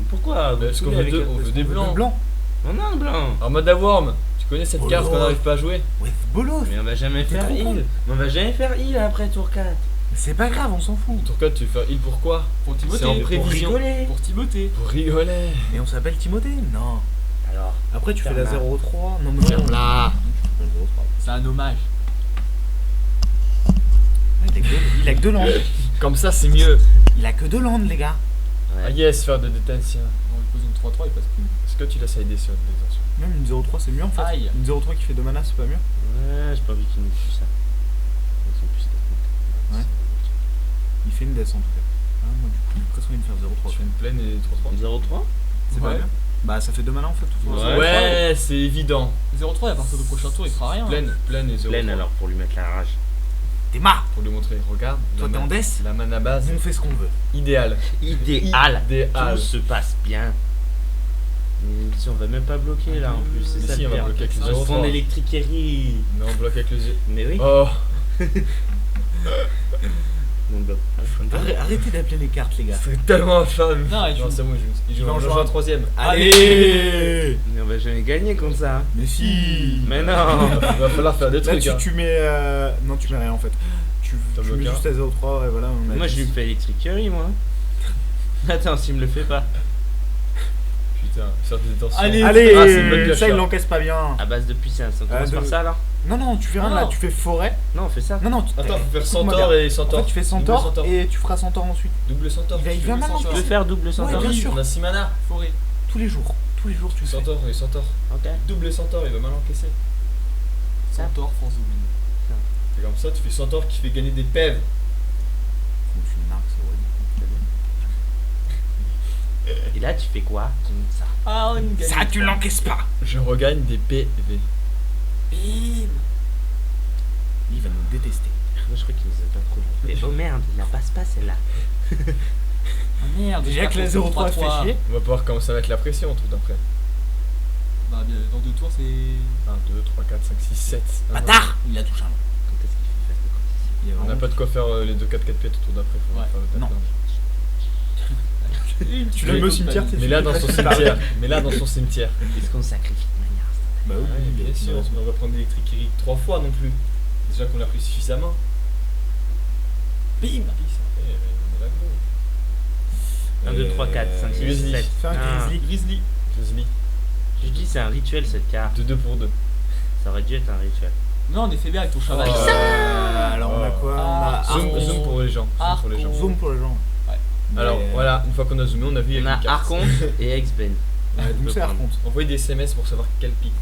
S2: Pourquoi? Vous
S1: Parce qu'on
S2: saoulez
S1: veut,
S2: avec
S1: deux-
S2: un-
S1: on veut des
S3: Le
S1: blancs.
S3: blanc.
S2: On a un blanc.
S1: Armada Worm. Tu connais cette
S3: Oh
S1: carte qu'on
S3: là.
S1: n'arrive pas à jouer?
S3: With Bolos.
S2: Mais on va jamais
S3: T'es
S2: faire
S3: trop con.
S2: île. Mais on va jamais faire île après tour 4.
S3: Mais c'est pas grave, on s'en fout.
S1: Tour 4, tu veux faire île pourquoi?
S4: Pour
S1: C'est en
S4: Timothée.
S1: pré-
S2: Pour
S1: Prévision.
S2: rigoler.
S4: Pour Timothée.
S1: Pour rigoler.
S3: Mais on s'appelle Timothée? Non.
S2: Alors,
S3: Après, tu fais la
S2: Ferme-la.
S3: 0-3. Non, mais non.
S1: Ferme-la.
S3: Tu fais la 0-3.
S4: C'est un hommage.
S3: Il a que 2 landes.
S1: Comme ça, c'est mieux.
S3: Il a que 2 landes, les gars.
S2: ouais.
S1: Ah yes, faire de détention.
S4: On lui pose une 3-3, il passe plus.
S1: Est-ce que tu laisses aider sur une détention?
S3: Même une 0-3, c'est mieux en fait.
S4: Aïe.
S3: Une 0-3 qui fait 2 mana, c'est pas mieux.
S2: Ouais, j'ai pas envie qu'il nous tue ça. Ils sont plus techniques.
S3: Ouais. Il fait une death en tout cas. Ah, moi, du coup, j'ai l'impression de me faire 0-3.
S1: Tu fais une plaine et 3-3?
S2: 0-3?
S3: C'est pas
S4: Ouais.
S3: bien. Bah, ça fait 2 mana en fait.
S2: Ouais.
S1: Ouais, c'est évident.
S4: 0-3 et à partir du prochain tour, il fera rien.
S1: Plaine et 0.
S2: Pleine alors pour lui mettre la rage.
S3: Démarre.
S1: Pour lui montrer, regarde.
S3: Toi,
S1: la
S3: t'es en
S1: mana-
S3: death.
S1: La mana base,
S3: On fait ce qu'on veut.
S1: idéal.
S2: Idéal.
S1: Idéal.
S2: Tout se passe bien. Mais si on va même pas bloquer là en plus, c'est
S1: Mais
S2: ça
S1: si,
S2: le
S1: on va
S2: pire.
S1: bloquer avec les
S2: On se
S1: 0-3.
S2: prend électrique Eri.
S1: Mais on bloque avec les yeux.
S2: Mais oui.
S1: Oh,
S2: On bloque.
S3: Arrêtez d'appeler les cartes, les gars.
S1: c'est tellement infâme.
S4: Non, il joue.
S1: c'est bon, il joue
S3: Il va en
S1: en
S3: jouer
S1: jouant
S3: un
S1: un troisième.
S3: Allez.
S2: Mais on va jamais gagner comme ça. hein.
S3: Mais si.
S2: Mais non.
S1: Il va falloir faire des
S3: Là,
S1: trucs. hein.
S3: tu mets. Non, tu mets rien en fait.
S1: T'as
S3: Tu mets
S1: bloqué
S3: juste à 0-3 et voilà. On a
S2: Moi je
S3: 10.
S2: lui fais électrique Eri moi. Attends, s'il me le fait pas.
S1: Putain, faire des détentions.
S4: Allez.
S3: Allez,
S1: Ah, c'est une bonne pioche,
S3: ça il
S1: là.
S3: l'encaisse pas bien.
S2: À base de puissance. On commence
S3: de-
S2: par ça alors?
S3: Non, non, tu fais rien
S4: Non.
S3: là, tu fais forêt.
S2: Non, on fait ça.
S3: Non, non,
S1: Attends, faut faire
S3: écoute-moi
S1: centaure
S3: bien.
S1: et
S3: En
S1: centaure.
S3: fait, tu fais
S1: Double
S3: centaure et tu feras centaure ensuite.
S1: Double centaure.
S3: Il va
S4: Double
S3: maintenant.
S4: centaure.
S2: Tu peux faire double centaure?
S3: bien sûr.
S1: On a 6 mana.
S4: Forêt.
S3: Tous les jours tu fais.
S1: Centaure et centaure.
S2: Ok.
S1: Double centaure, il va mal encaisser.
S4: Centaure, France Win.
S1: Et comme ça, tu fais centaure qui fait gagner des pèves.
S3: Faut que tu marques, c'est horrible.
S2: Et là, tu fais quoi? Tu me dis ça.
S4: Ah, on gagne.
S3: Ça, tu l'encaisses pas.
S1: Je regagne des PV.
S3: Bim. Il va nous détester.
S2: Moi, je crois qu'il nous a pas trop fait. Oh merde, il la passe pas celle-là.
S4: Ah merde,
S3: Déjà que la 0-3 fait chier.
S1: On va pouvoir commencer à mettre la pression, tout d'après.
S4: Bah, bien, dans 2 tours, c'est.
S1: 1, 2, 3, 4, 5, 6, 7.
S3: Bâtard. Il a touché un.
S2: Quand est-ce qu'il fait face de compétition?
S1: On n'a pas de quoi faire les 2 4 4 pieds au tour d'après. Faut
S4: Ouais.
S1: faire le
S3: Non.
S1: tapage.
S3: Tu le mets au cimetière,
S1: Mais là dans son cimetière. Mais là dans son cimetière.
S2: Est-ce qu'on sacrifie de manière instantanée?
S3: Bah oui,
S1: bien sûr. On va prendre l'électrique qui rit 3 fois non plus. Déjà qu'on l'a pris suffisamment.
S4: Bim.
S1: On est là, gros.
S2: 1, 2, 3, 4, 5, 6,
S1: Grizzly.
S2: 7.
S3: Fais un grizzly.
S4: Grizzly.
S1: Grizzly.
S2: Je dis c'est un rituel cette carte.
S1: De 2 pour 2.
S2: Ça aurait dû être un rituel.
S4: Non, on est fait bien avec ton cheval.
S3: Alors on a quoi? On a
S4: Ah,
S1: Zoom,
S3: Archon.
S1: zoom pour les gens. Zoom pour les gens.
S3: Zoom pour les gens.
S4: Ouais.
S1: Alors
S3: Mais,
S1: voilà, une fois qu'on a zoomé, on a vu
S2: On a
S1: avec une carte.
S2: Archon et X-Ben.
S3: Ouais, donc c'est Archon.
S1: Envoyez des SMS pour savoir quel pic.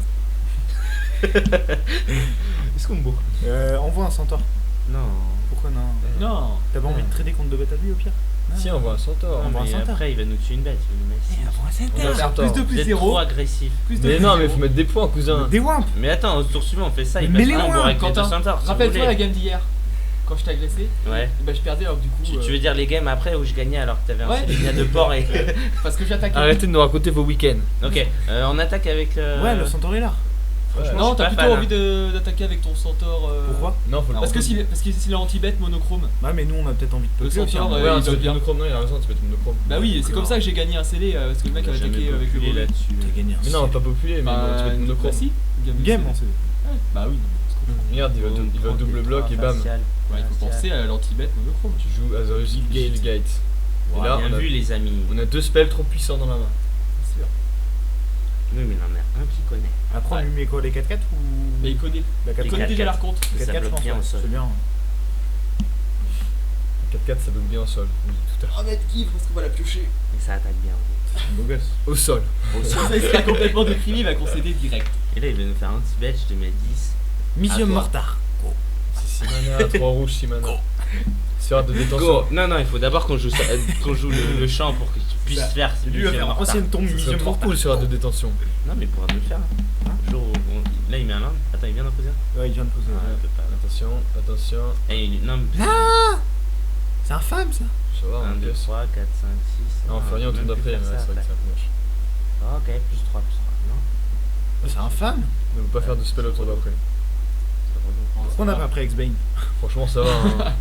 S1: Est-ce qu'on me bourre?
S3: Envoie un centaure.
S2: Non.
S3: Pourquoi non?
S4: Non.
S3: T'as pas envie de trader contre 2 bêtes à lui au pire?
S1: Si, on voit un centaure.
S2: Non,
S3: voit un
S2: mais
S3: centaure.
S2: après il va nous tuer une bête. Il va nous mettre six.
S3: Envoie un
S1: On va
S3: centaure.
S1: un centaure.
S4: Plus 2
S2: Vous
S4: plus
S2: êtes
S4: 0.
S2: trop agressif.
S4: Plus 2
S1: Mais
S4: plus
S1: non,
S4: 0.
S1: mais faut mettre des points, cousin.
S3: Des wimps.
S2: Mais attends, au tour suivant on fait ça. Il
S3: Mais
S2: passe
S3: les
S2: un, on
S3: loin,
S2: bourre avec les
S4: Quentin,
S2: deux centaures. si vous
S4: Rappelle-toi
S2: voulez.
S4: la game d'hier. Quand je t'ai agressé,
S2: Ouais.
S4: et bah je perdais alors du coup.
S2: Tu veux dire les games après où je gagnais alors que t'avais un
S4: Ouais.
S2: Célinia de porc et.
S4: Parce que j'attaquais.
S1: Arrêtez de nous raconter vos week-ends.
S2: Ok, on attaque avec.
S3: Ouais, le centaure est là.
S2: Franchement,
S4: Non,
S2: je
S4: t'as
S2: suis pas
S4: plutôt
S2: fan,
S4: envie d'attaquer avec ton centaure.
S3: Pourquoi?
S1: Non, faut le
S4: Parce que s'il est anti-bête monochrome.
S3: Ouais, mais nous on a peut-être envie de
S4: Le
S3: peupler aussi.
S4: centaure,
S3: hein.
S1: Ouais,
S4: il
S1: tu
S4: doit
S1: peux être
S4: bien.
S1: monochrome, non, il a raison, tu peux être monochrome.
S4: Bah oui, c'est comme ça que j'ai gagné un CD parce que le mec avait attaqué avec le
S2: populé
S4: volet.
S2: là-dessus.
S3: T'as gagné un
S1: Mais non, pas populaire, mais bon, tu peux être monochrome.
S4: Bah si.
S3: game, on sait.
S4: Ouais, Bah oui.
S1: Regarde, il va double bloc et bam.
S4: Ouais, il faut penser à l'anti-bête monochrome.
S1: Tu joues Azorius
S3: Gilgate.
S1: Gilgate. Et là,
S2: Bien
S1: on a-
S2: vu les amis.
S1: On a 2 spells trop puissants dans la main.
S4: C'est sûr.
S2: Oui, mais il en a un qui connaît.
S3: Après, on lui met quoi, les 4-4 ou.
S4: Mais il connaît.
S3: La
S4: Il
S3: 4-4
S4: connaît déjà
S2: 4-4.
S4: la rencontre.
S2: Ça
S3: 4-4, je
S2: bloque
S3: pense,
S2: bien
S3: ouais,
S2: au sol.
S3: c'est bien.
S1: 4-4, ça bloque bien au sol. On dit tout à l'heure.
S4: Oh, mais qui parce qu'on va la piocher.
S2: Et ça attaque bien.
S3: Beau gosse.
S1: Au sol.
S4: Ça, il sera complètement déprimé, il va concéder direct.
S2: Et là, il va nous faire un petit bet, je te mets 10.
S3: Mission
S2: toi.
S3: Mortar.
S1: C'est 6 mana, 3 rouges, 6 mana. Sphère de détention.
S2: Go. Non, non, il faut d'abord qu'on joue, qu'on joue le champ pour que tu puisses faire.
S3: Lui va
S2: Mission
S3: faire
S2: Mortar.
S3: ancienne tombe,
S1: C'est
S3: Mission
S1: trop
S3: Mortar.
S1: cool, sphère de détention.
S2: Non, mais il pourra nous le faire. Le jour où là, il met un land. Attends, il vient d'en poser un.
S3: Ouais, il vient de poser.
S2: Ah, il peut pas.
S1: Attention, attention.
S2: Eh, non, mais.
S3: C'est infâme ça.
S1: Ça va,
S2: 1,
S1: on
S2: 2,
S1: casse.
S2: 3, 4, 5, 6.
S1: Non, on fait rien au tour d'après, mais c'est vrai que c'est un peu moche.
S2: Ok, plus 3, plus 3. Non.
S3: C'est infâme.
S1: On ne peut pas faire de spell au tour d'après.
S3: Pourquoi on n'a pas pris X-Bane?
S1: Franchement, ça va. Hein.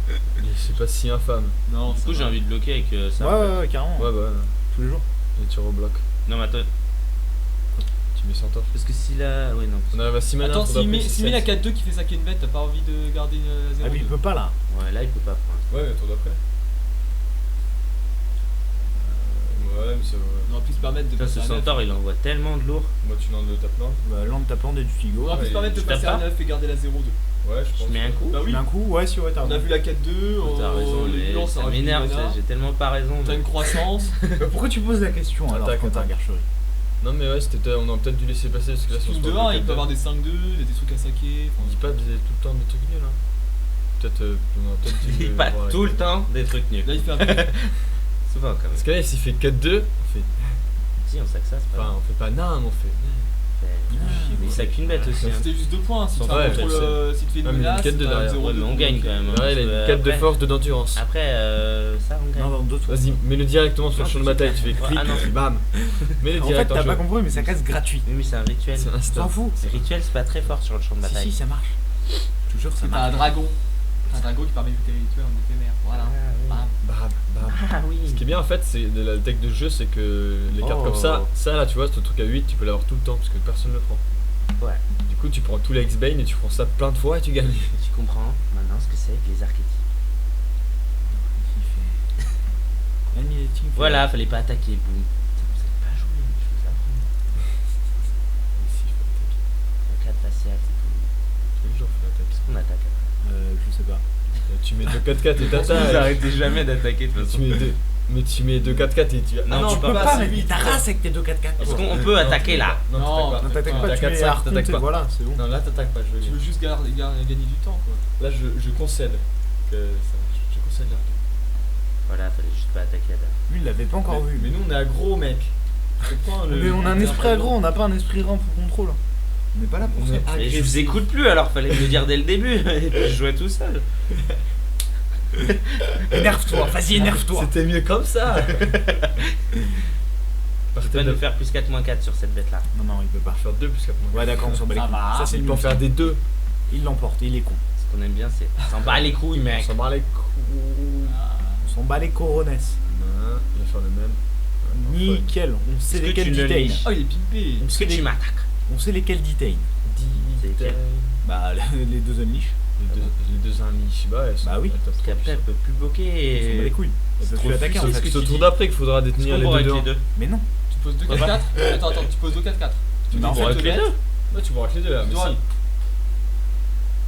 S1: C'est pas si infâme.
S4: Non,
S2: Du coup, j'ai envie de bloquer avec ça.
S3: Ouais, carrément.
S1: Ouais, bah,
S3: Tous les jours.
S1: et tu rebloques.
S2: Non, mais attends.
S1: Tu mets centaure.
S2: Parce que si là. Ouais, non.
S1: On arrive à 6 mana.
S4: Attends,
S1: tour
S4: s'il
S1: d'après,
S4: met,
S1: c'est
S4: s'il met la
S1: 7.
S4: 4-2 qui fait saquer une bête, t'as pas envie de garder une 0
S3: Ah, mais il peut pas là.
S2: Ouais, là, il peut pas prendre.
S1: Ouais, mais tour d'après. Ouais, mais c'est vrai.
S4: On va plus se permettre de
S2: Putain,
S4: passer
S2: ce
S4: à 9.
S2: centaure, il envoie tellement de lourd.
S1: Moi, tu lances le tape-land.
S3: Bah, land tapant des Tigo.
S4: On va plus se permettre de
S2: Tu
S4: passer
S2: tapes
S4: à
S2: pas
S4: 9 et garder la 0-2.
S1: Ouais, je pense.
S2: Je mets un coup.
S4: Bah oui,
S3: D'un coup, ouais, si, ouais, t'as
S4: on a
S3: raison.
S4: vu la 4-2,
S2: T'as raison,
S4: les
S2: mais
S4: bilans
S2: ça
S4: rajoute
S2: m'énerve,
S4: du mana.
S2: j'ai tellement pas raison.
S4: T'as une croissance.
S3: Pourquoi tu poses la question alors,
S1: Attaque,
S3: Quentin
S1: attaque.
S3: Garchery?
S1: Non, mais ouais, on aurait peut-être dû laisser passer parce que là, si on se
S4: Plus de
S1: prend
S4: 1,
S1: le
S4: il peut
S1: 4-2,
S4: avoir des 5-2, des trucs à saquer.
S1: On dit pas tout le temps des trucs nuls, hein. Peut-être. On aurait peut-être dû.
S2: Il pas
S1: voir
S2: tout
S1: avec-
S2: le temps des trucs nuls.
S4: Là, il fait un peu.
S2: Souvent quand même.
S1: Parce que là, s'il fait 4-2, on fait.
S2: Si, on sait que ça, c'est pas
S1: Enfin, on fait pas nain, mais on fait.
S2: Mais il sac une bête aussi. Hein.
S4: C'était juste 2 points. Si tu fais
S1: Ouais,
S4: un contrôle,
S1: je
S4: si tu fais une
S1: Ah, mais il y a une
S4: menace,
S1: quête de
S4: t'as
S1: derrière.
S4: 0-2.
S2: Ouais, mais on gagne quand même. hein,
S1: Ouais, il a
S2: parce
S1: une
S2: que
S1: 4 de
S2: après-
S1: force, 2 d'endurance.
S2: Après, ça, on gagne.
S3: Non, dans d'autres.
S1: Vas-y, mets-le directement sur
S2: Non,
S1: le champ de
S2: c'est
S1: bataille, tu
S2: super.
S1: fais
S2: Ouais,
S1: clic,
S2: ah non.
S1: et bam. Mets-le
S3: En fait,
S1: direct en
S3: t'as
S1: jeu.
S3: pas compris, mais ça casse gratuit.
S2: Oui, mais c'est un rituel.
S1: C'est
S3: T'en
S1: instant.
S3: fous.
S2: Le rituel, c'est pas très fort sur le champ de
S3: Si,
S2: bataille.
S3: si, ça marche. Je te jure, ça
S4: T'as un
S3: marche.
S4: dragon. T'as un dragon qui permet d'éviter les rituels en éphémère. Voilà.
S2: Ah,
S4: Bam.
S1: Bam, bam.
S2: Ah oui.
S1: Ce qui est bien en fait, c'est de la tech de jeu, c'est que les cartes
S2: Oh.
S1: comme ça là tu vois, ce truc à 8, tu peux l'avoir tout le temps parce que personne le prend.
S2: Ouais.
S1: Du coup, tu prends tous les X-Bane et tu prends ça plein de fois et tu gagnes.
S2: Tu comprends maintenant ce que c'est que les archétypes. Voilà, fallait pas attaquer. Boum. Vous savez pas jouer, je vous apprends. La 4 faciale, c'est tout.
S1: Tous les jours, faut l'attaquer.
S2: Qu'est-ce qu'on attaque après?
S3: Je sais pas.
S1: Tu mets 2 4-4 et
S2: Vous
S1: t'attaques.
S2: arrêtez jamais d'attaquer de toute
S1: Tu
S2: façon.
S1: mets 2. Mais tu mets 2 4-4 et tu.
S2: Non, tu
S3: Tu
S2: peux
S3: peux
S2: pas,
S3: pas
S2: c'est
S3: mettre
S2: vite.
S3: ta race avec tes 2-4-4.
S2: Est-ce qu'on peut attaquer là?
S1: Non,
S4: Non,
S3: Non, t'attaques pas,
S1: T'as
S3: tu mets
S1: 4-5,
S3: Archon,
S1: t'attaques
S3: et
S1: pas.
S3: voilà, c'est bon.
S1: Non, là t'attaques pas, je veux
S4: Tu
S1: dire.
S4: veux juste gagner du temps, quoi.
S1: Là, je concède que ça, je concède l'arc.
S2: Voilà, fallait juste pas attaquer la dame.
S3: Lui, il l'avait pas encore vu.
S1: Mais nous on est aggro, mec.
S3: Mais on a un esprit aggro, on n'a pas un esprit rang pour contrôle. On n'est pas là pour ça.
S2: Et je vous écoute plus, alors fallait me le dire dès le début. Et puis je jouais tout seul.
S3: Énerve-toi, vas-y, énerve-toi.
S1: C'était mieux comme ça.
S2: Tu peux nous faire plus 4-4 sur cette bête là.
S3: Non, il peut pas.
S1: faire 2 plus 4
S3: Ouais, d'accord, on s'en bat les
S4: Ça
S3: couilles.
S4: va.
S3: Ça, c'est
S1: Il
S3: le
S1: peut en faire des 2.
S3: Il l'emporte, il est con.
S2: Ce qu'on aime bien, c'est. S'en bat les couilles,
S1: On
S2: mec.
S1: s'en bat les coups.
S3: On s'en bat les corones.
S1: Il va faire le même.
S3: Nickel, on sait
S2: Est-ce que
S3: lesquels
S2: tu le
S3: detain.
S2: liches
S4: Oh, il est pimpé.
S3: On
S2: Est-ce
S3: sait,
S2: que tu m'attaques?
S3: on sait lesquels detain.
S2: C'est lesquels?
S3: Bah, les deux unleash.
S1: Les deux unleash, bah elles sont.
S3: Bah oui.
S2: Parce qu'après, elle peut plus
S3: On s'en bat les
S2: bloquer.
S3: couilles. Elle peut
S1: trop
S3: plus attaquer en
S1: fou,
S3: fait.
S1: c'est au tour d'après qu'il faudra
S2: Est-ce
S1: détenir
S2: qu'on
S1: les
S2: pourra
S1: deux
S2: avec les
S1: dehors.
S2: deux?
S3: Mais non.
S4: Tu poses 2 4 4. Attends, tu poses 2 4 4.
S3: Mais en
S1: pourras
S3: fait,
S1: avec les
S2: deux.
S1: Ouais, tu pourras avec les deux là, mais
S4: Ouais.
S1: si.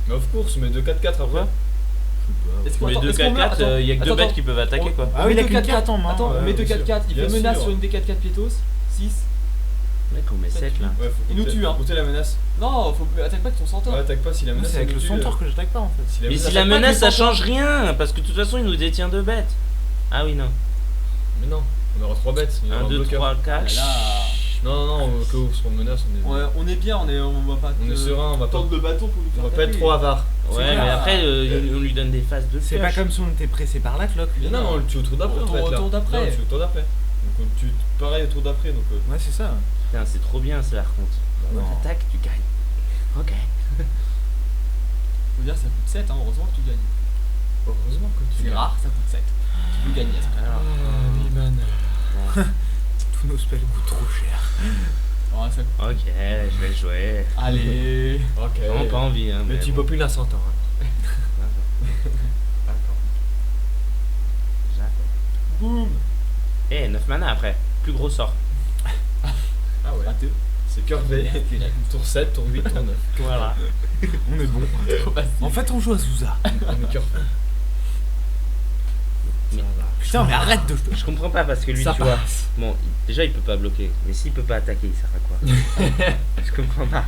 S1: Mais of course, mais 2 4 4 après.
S4: Est-ce qu'on
S2: Mais
S4: attend-
S2: 2
S4: est-ce qu'on
S2: 4
S4: met-
S2: 4,
S4: attends,
S2: il y a que deux
S4: attends,
S2: bêtes qui peuvent attaquer quoi.
S3: Ah oui, il a
S4: met
S3: qu'une
S4: 2
S3: carte en main.
S4: Attends, on met 2
S1: bien
S4: 4 4. Il
S1: sûr.
S4: fait
S1: Bien
S4: menace
S1: sûr.
S4: sur une des 4 4 piétos. 6.
S2: Mec, on met 7 là.
S1: Ouais, faut
S4: Il nous
S1: compter-
S4: tue, hein.
S1: faut compter la menace.
S4: Non, faut attaque pas avec ton centaure.
S1: Ouais, attaque pas si la
S3: Non,
S1: menace.
S3: c'est avec
S1: elle
S3: le
S1: nous tue,
S3: centaure que j'attaque pas en fait.
S2: Mais si
S1: menace-
S2: la
S4: attaque pas
S2: menace ça
S4: avec le
S2: change rien, parce que de toute façon il nous détient 2 bêtes. Ah oui, non.
S1: Mais non, on aura 3 bêtes. Il y aura
S2: 1,
S1: un
S2: 2,
S1: bloqueur.
S2: 3, 4.
S4: Là,
S1: Non, que sur menace,
S4: on est bien, on va pas.
S1: on est serein, on va pas.
S4: tendre le bâton pour nous
S1: On
S4: faire
S1: va pas être
S4: taper.
S1: trop avare.
S2: Ouais,
S3: vrai.
S2: mais après on lui donne des phases de
S3: C'est pas
S2: pioche.
S3: comme si on était pressé par la cloque.
S1: Mais non, on le tue au tour d'après
S4: Au
S1: en
S4: tour-
S1: fait.
S4: au
S1: là.
S4: tour d'après.
S1: Non, on le tue au tour d'après. Donc on le tue pareil au tour d'après. Donc
S3: Ouais, c'est ça.
S2: Putain, c'est trop bien ça par contre.
S3: Non.
S2: Attaque, tu gagnes. Ok.
S4: Faut dire, ça coûte 7, hein, heureusement que tu gagnes.
S1: heureusement que tu
S4: C'est
S1: gagnes.
S4: rare, ça coûte 7. Tu peux gagner à ce prix.
S2: Alors,
S1: Liman.
S3: Tous nos spells coûtent trop cher.
S4: Ouais, ça coûte.
S2: ok, je vais jouer.
S4: Allez.
S1: Ok.
S2: Vraiment pas envie, hein.
S1: Mais tu
S2: bon.
S1: peux plus la centaure. D'accord.
S2: J'attends.
S4: Boum.
S2: Eh, 9 mana après. Plus gros sort.
S1: Ah ouais.
S4: 22.
S1: C'est cœur V. Tour 7, tour 8, tour 9.
S2: Voilà.
S3: On est bon.
S4: Trop facile.
S3: En fait, on joue à Zuza.
S1: On est cœur V.
S2: Mais-
S3: Putain, mais arrête de.
S2: Je comprends pas parce que lui,
S3: Ça
S2: tu vois.
S3: passe.
S2: Bon, déjà il peut pas bloquer. Mais s'il peut pas attaquer, il sert à quoi? Je comprends pas.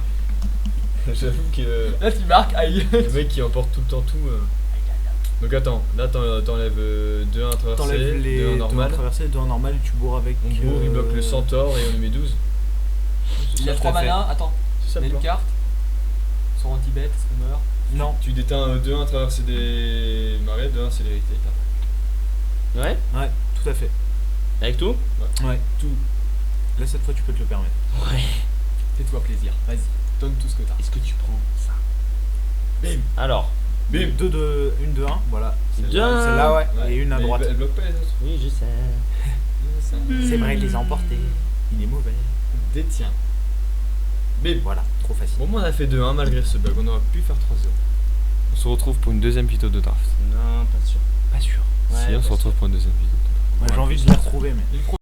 S1: J'avoue que
S4: Là, tu marques, aïe.
S1: le mec qui emporte tout le temps tout. Donc attends, là t'enlèves 2 1 traversé,
S3: T'enlèves
S1: 2
S3: les
S1: 1
S3: 2
S1: normal.
S3: traversés, 2 en normal et tu bourres avec.
S1: On bourre, il bloque le centaure et on lui met 12.
S4: Il y a
S3: tout
S4: 3
S3: à fait.
S4: mana. Attends,
S1: C'est ça
S4: il y
S1: le
S4: a une
S1: plan.
S4: carte. Sur anti-bet, est-ce qu'on meurt?
S3: Non.
S1: Tu déteins 2 1 traversé des marais, 2 1 célérité.
S2: Ouais?
S3: Ouais, tout à fait.
S2: Avec tout?
S3: Ouais, tout. Là, cette fois, tu peux te le permettre.
S2: Ouais.
S4: Fais-toi plaisir, vas-y. Donne tout ce que t'as.
S2: Est-ce que tu prends ça?
S1: Bim.
S2: Alors,
S1: Bim.
S3: Une de 1, voilà.
S2: Celle-là.
S3: Celle-là, ouais.
S1: Ouais.
S3: Et une à
S1: Mais
S3: droite.
S1: Elle bloque pas les autres.
S2: oui, je sais.
S3: C'est vrai, il les a emportés. Il est mauvais.
S1: Détient. Bim.
S3: Voilà, trop facile.
S1: Bon, moi on a fait 2-1 malgré ce bug, on aurait pu faire 3-0. On se retrouve pour une deuxième pito de draft.
S2: Non, pas sûr.
S3: Pas sûr.
S2: Ouais,
S1: si, on
S2: pas
S1: se retrouve pour une deuxième pito de draft.
S3: J'ai envie de les retrouver, mais.
S4: Et le